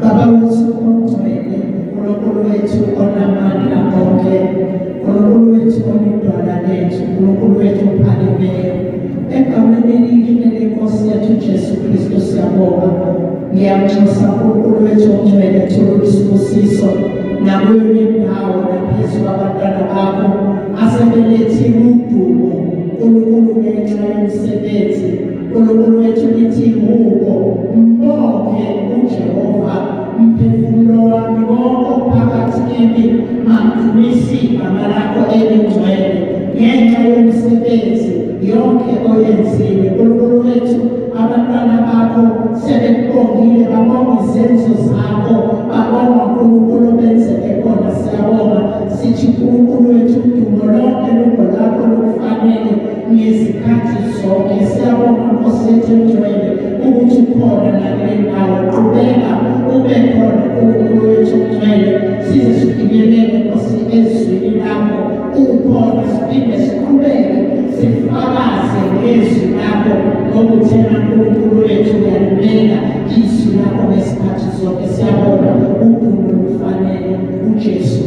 Baba wethu ongcwele, uNkulunkulu wethu onamandla onke, uNkulunkulu wethu onidwala lethu, uNkulunkulu wethu ophakemileyo, egameni elihle leNkosi yethu Jesu Kristu siyabonga. Ngiyamnxusa uNkulunkulu wethu ongcwele, thola isibusiso nakuyo le ndawo naphezu kwabantwana bakho asebelethile udumo, uNkulunkulu ngenxa yomsebenzi. uNkulunkulu wethu lithi kubo, mbonge uJehova mphefumulo wami wonke ophakathi kimi, mangidumisi igama lakho elingcwele ngenxa yomsebenzi yonke oyenzile. uNkulunkulu wethu, abantwana bakho sebekubongile, babonga izenzo zakho, babonga uNkulunkulu benzeke khona. Siyabonga sithi uNkulunkulu wethu udumo lonke lungo lakho lukufanele ngezikhathi zonke. Siyabonga Nkosi yethu engcwele ukuthi ukhona nakule ndawo, qhubeka ube khona uNkulunkulu wethu ongcwele, size sifinyelele Nkosi ezwini lakho. Ukhona, siphinde siqhubeke sifakaze ngezwi lakho ngokuthi uNkulunkulu wethu uyalimela izwi lakho ngesikhathi zonke. Siyabonga udumo lufanele uJesu